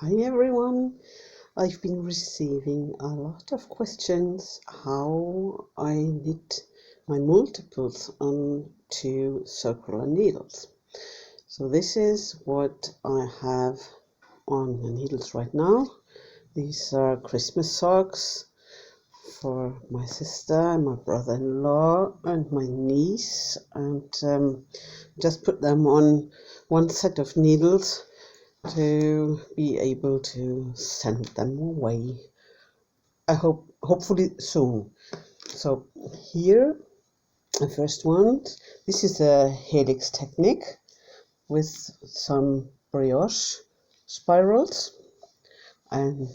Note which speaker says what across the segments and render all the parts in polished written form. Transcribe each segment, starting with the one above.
Speaker 1: Hi everyone! I've been receiving a lot of questions how I knit my multiples onto circular needles. So this is what I have on the needles right now. These are Christmas socks for my sister, my brother-in-law and my niece, and just put them on one set of needles to be able to send them away. I hopefully soon. So here the first one, this is a helix technique with some brioche spirals, and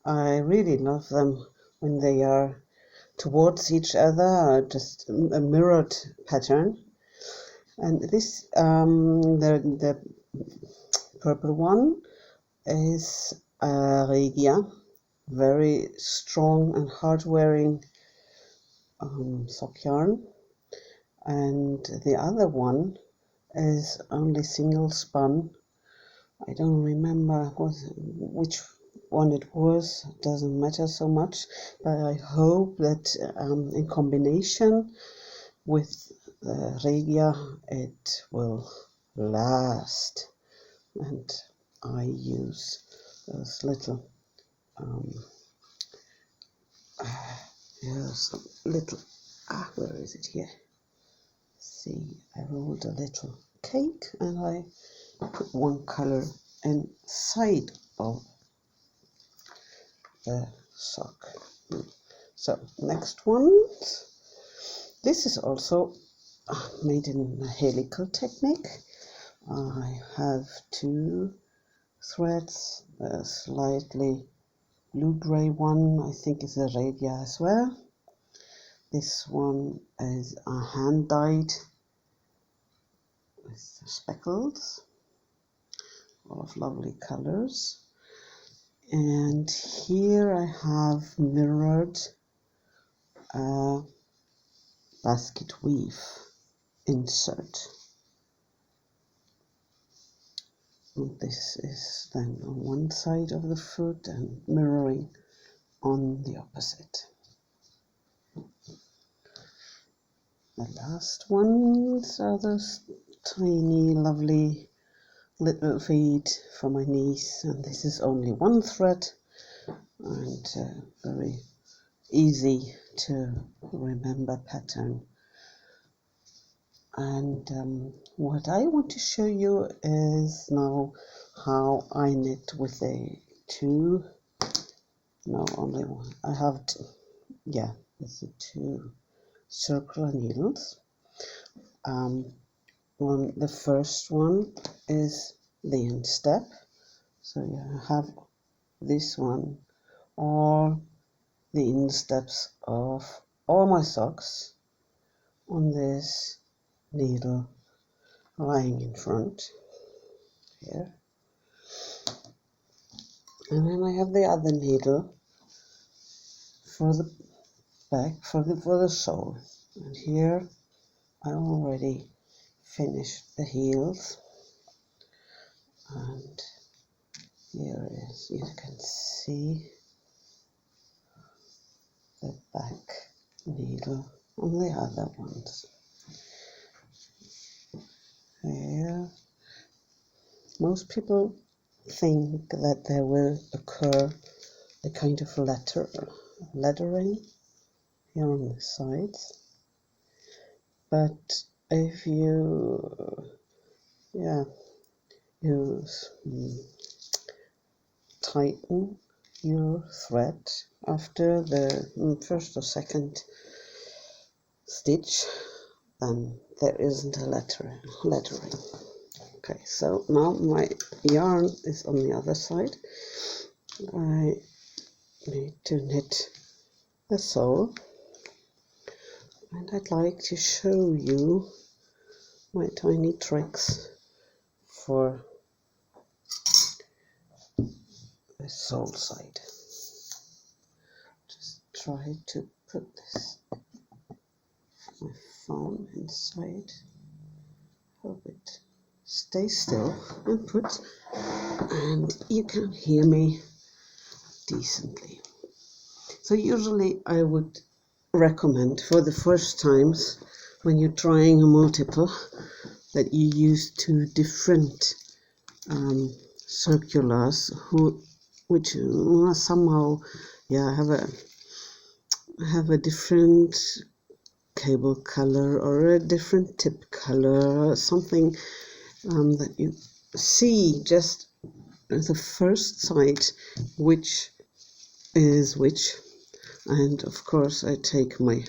Speaker 1: I really love them when they are towards each other, just a mirrored pattern. And this the purple one is Regia, very strong and hard-wearing sock yarn, and the other one is only single spun. I don't remember which one it was, it doesn't matter so much, but I hope that in combination with the Regia it will last. And I use those little where is it here? See, I rolled a little cake and I put one color inside of the sock. So next one, this is also made in a helical technique. I have two threads, a slightly blue-gray one, I think is a Regia as well. This one is a hand-dyed with speckles of lovely colors. And here I have mirrored basket weave insert. And this is then on one side of the foot and mirroring on the opposite. The last ones are those tiny lovely little feet for my niece, and this is only one thread and very easy to remember pattern. And what I want to show you is now how I knit with the two, no, only one. I have with the two circular needles. The first one is the instep, so you have this one, all the insteps of all my socks on this needle lying in front here, and then I have the other needle for the back, for the sole, and here I already finished the heels, and here is, you can see the back needle on the other ones. Here, most people think that there will occur a kind of lettering here on the sides, but if you tighten your thread after the first or second stitch, then there isn't a lettering. Okay, so now my yarn is on the other side. I need to knit the sole, and I'd like to show you my tiny tricks for the sole side. Just try to put my phone inside, hope it stays still, and put and you can hear me decently. So usually I would recommend for the first times when you're trying a multiple that you use two different circulars which somehow have a different cable color or a different tip color or something that you see just at the first sight which is which. And of course I take my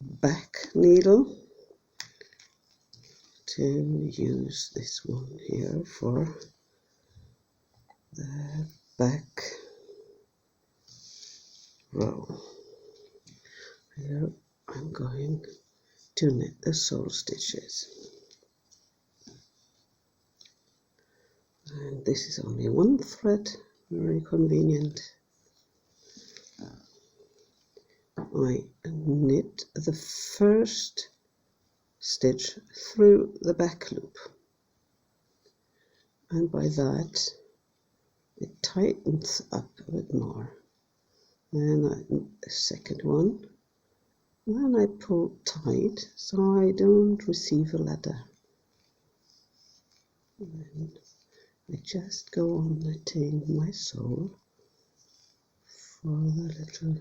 Speaker 1: back needle to use this one here for the back row. Here I'm going to knit the sole stitches, and this is only one thread, very convenient. I knit the first stitch through the back loop, and by that it tightens up a bit more. Then the second one, then I pull tight so I don't receive a letter. And then I just go on knitting my sole for the little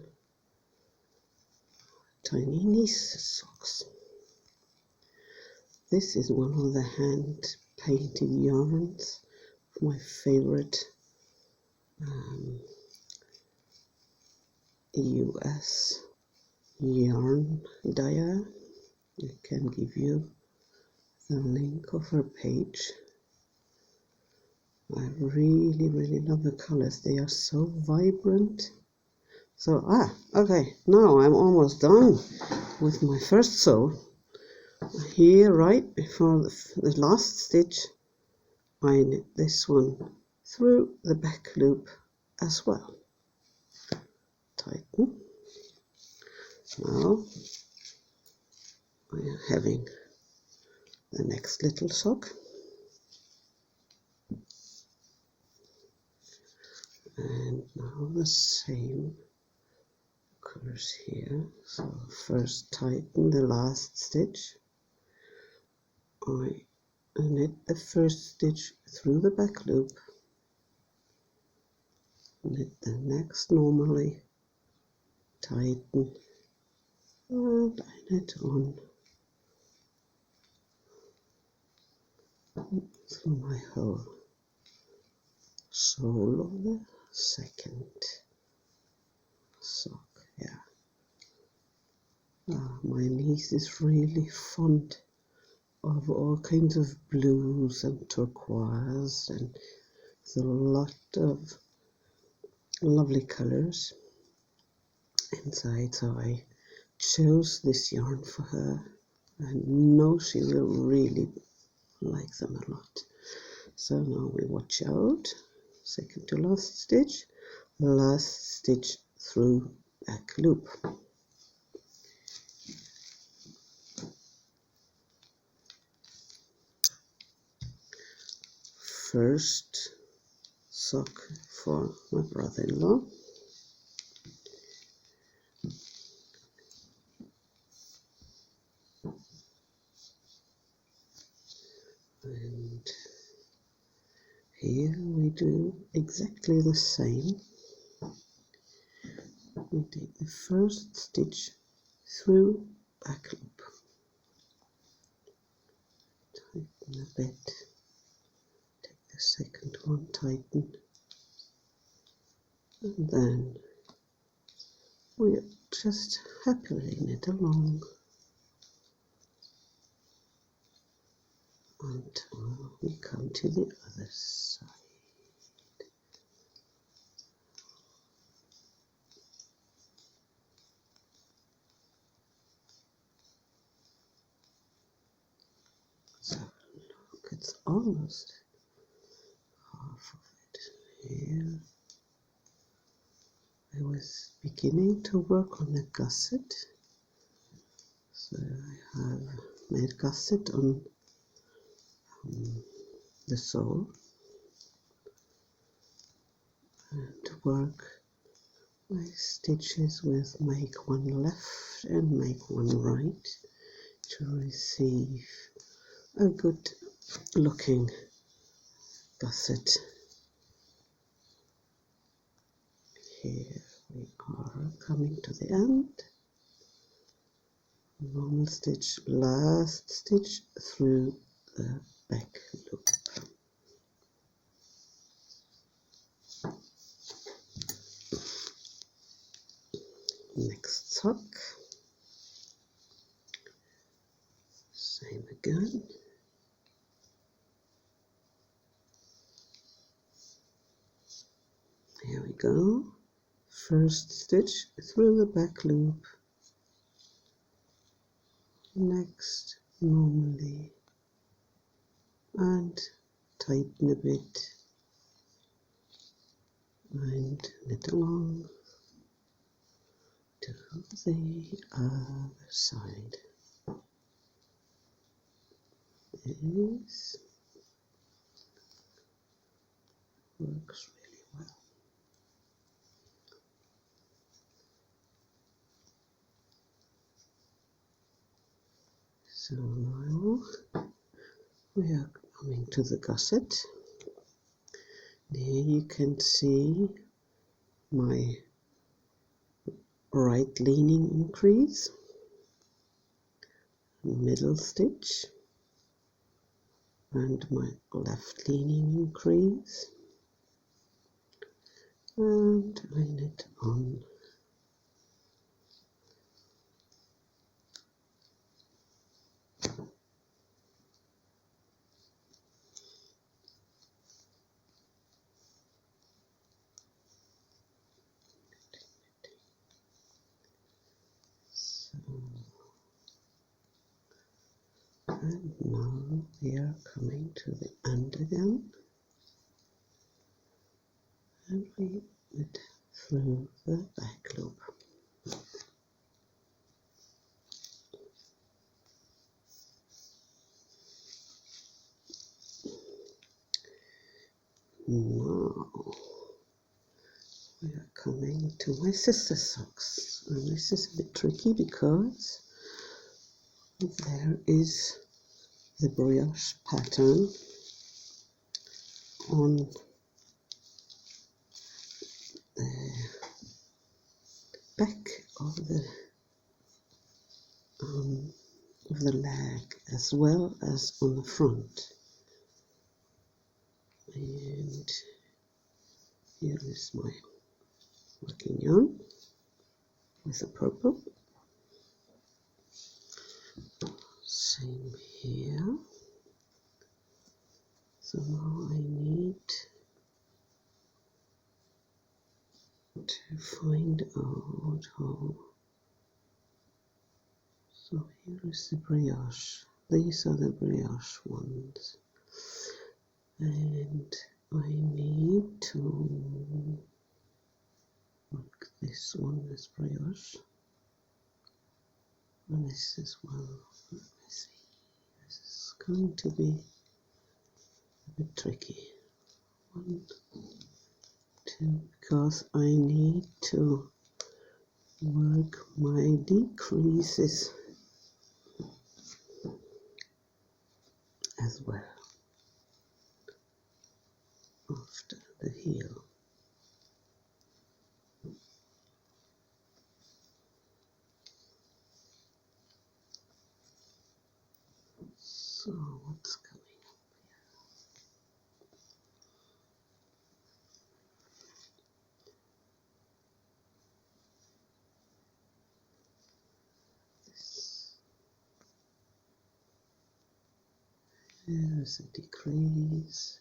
Speaker 1: tiny niece socks. This is one of the hand painted yarns, my favorite US yarn dyer. I can give you the link of her page. I really love the colors. They are so vibrant. So okay, now I'm almost done with my first sew. Here, right before the last stitch, I knit this one through the back loop as well. Tighten. Now I am having the next little sock, and now the same occurs here. So first tighten the last stitch. I knit the first stitch through the back loop, knit the next normally, tighten, and I knit on through my whole sole of the second sock. My niece is really fond of all kinds of blues and turquoise, and there's a lot of lovely colors inside, so I chose this yarn for her. I know she will really like them a lot. So now we watch out, second to last stitch through back loop. First sock for my brother-in-law. And here we do exactly the same. We take the first stitch through back loop, tighten a bit, take the second one, tighten, and then we just happily knit along until we come to the other side. So look, it's almost half of it here. I was beginning to work on the gusset, so I have made gusset on the sole, and work my stitches with make one left and make one right to receive a good looking gusset. Here we are coming to the end. Normal stitch, last stitch through the back loop. Next sock, same again. Here we go. First stitch through the back loop. Next, normally, and tighten a bit and knit along to the other side. This works really well. So now we are coming to the gusset. There you can see my right leaning increase, middle stitch, and my left leaning increase, and I knit on. And now we are coming to the end again, and we knit through the back loop. Now we are coming to my sister socks, and this is a bit tricky because there is the brioche pattern on the back of the leg as well as on the front. And here is my working yarn with the purple. Same here. So now I need to find out how. So here is the brioche. These are the brioche ones. And I need to work this one as brioche. And this as well. Let me see. This is going to be a bit tricky. 1, 2, because I need to work my decreases as well after the heel. So what's coming up here? There's a decrease.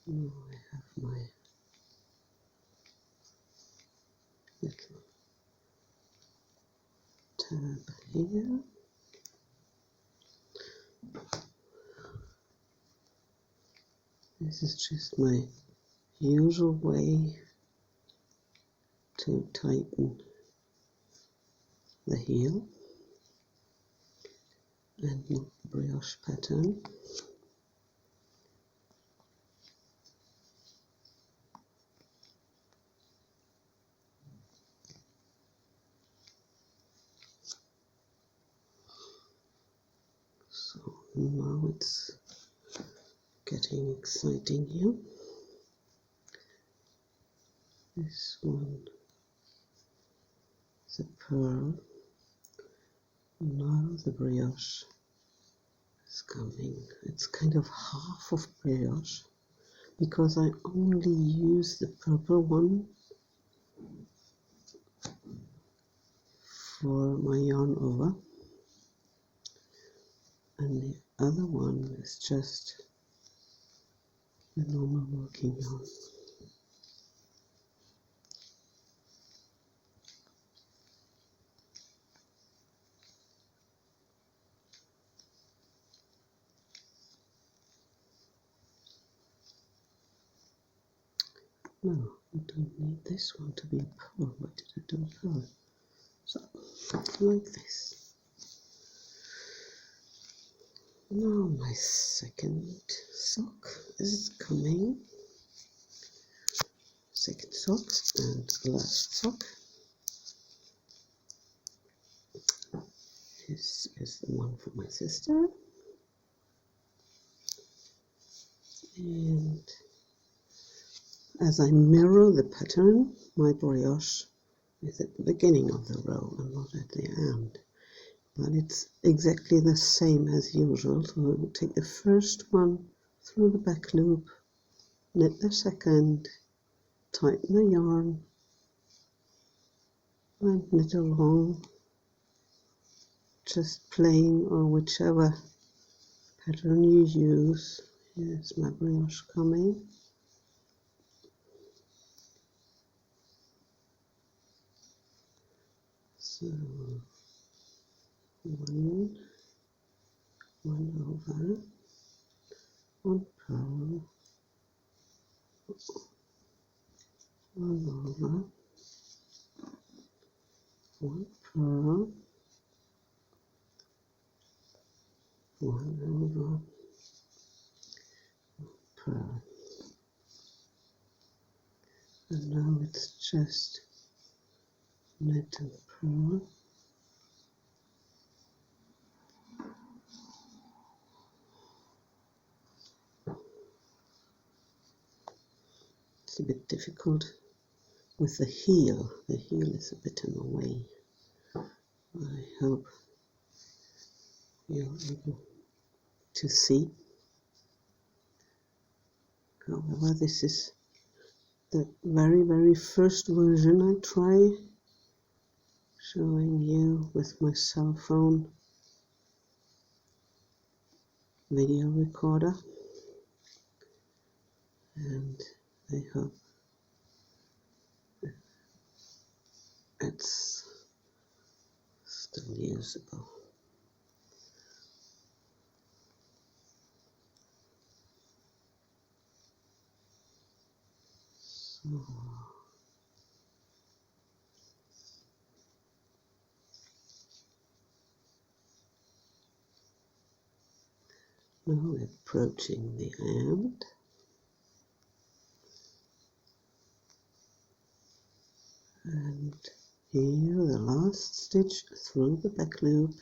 Speaker 1: Now I have my little tab here. This is just my usual way to tighten the heel and not brioche pattern. Now it's getting exciting here. This one is a pearl. Now the brioche is coming. It's kind of half of brioche because I only use the purple one for my yarn over, and the other one is just the normal working yarn. No, we don't need this one to be a pearl. Why did I do a pearl? So, like this. Now my second sock is coming. Second sock and last sock. This is the one for my sister. And as I mirror the pattern, my brioche is at the beginning of the row and not at the end. But it's exactly the same as usual. So I will take the first one through the back loop, knit the second, tighten the yarn, and knit along, just plain or whichever pattern you use. Here's my brioche coming. So one over, one pearl, one over, one pearl, one over, pearl. And now it's just knit and pearl. It's a bit difficult with the heel. The heel is a bit in the way. I hope you're able to see. However, this is the very first version I try showing you with my cell phone video recorder, and I hope it's still usable. So now we're approaching the end. And here the last stitch through the back loop,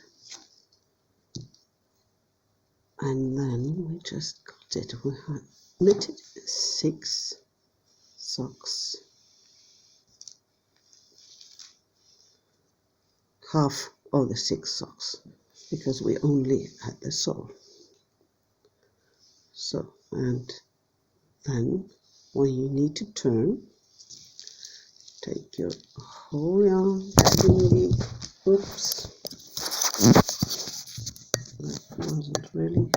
Speaker 1: and then we just got it. We have knitted 6 socks, half of the 6 socks, because we only had the sole. So, and then when you need to turn, take your whole yarn thingy. Oops, that wasn't really